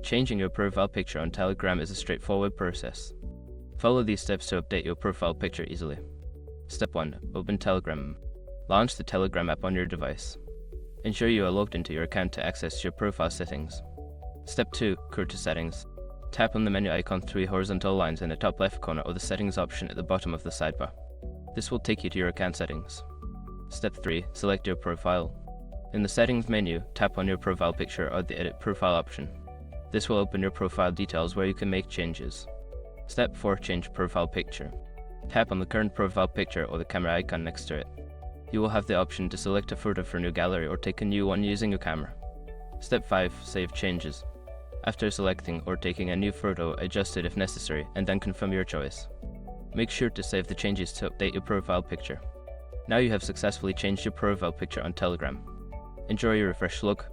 Changing your profile picture on Telegram is a straightforward process. Follow these steps to update your profile picture easily. Step 1. Open Telegram. Launch the Telegram app on your device. Ensure you are logged into your account to access your profile settings. Step 2. Go to Settings. Tap on the menu icon 3 horizontal lines in the top left corner or the Settings option at the bottom of the sidebar. This will take you to your account settings. Step 3. Select your profile. In the Settings menu, tap on your profile picture or the Edit Profile option. This will open your profile details where you can make changes. Step 4. Change profile picture. Tap on the current profile picture or the camera icon next to it. You will have the option to select a photo from your gallery or take a new one using your camera. Step 5. Save changes. After selecting or taking a new photo, adjust it if necessary and then confirm your choice. Make sure to save the changes to update your profile picture. Now you have successfully changed your profile picture on Telegram. Enjoy your refreshed look.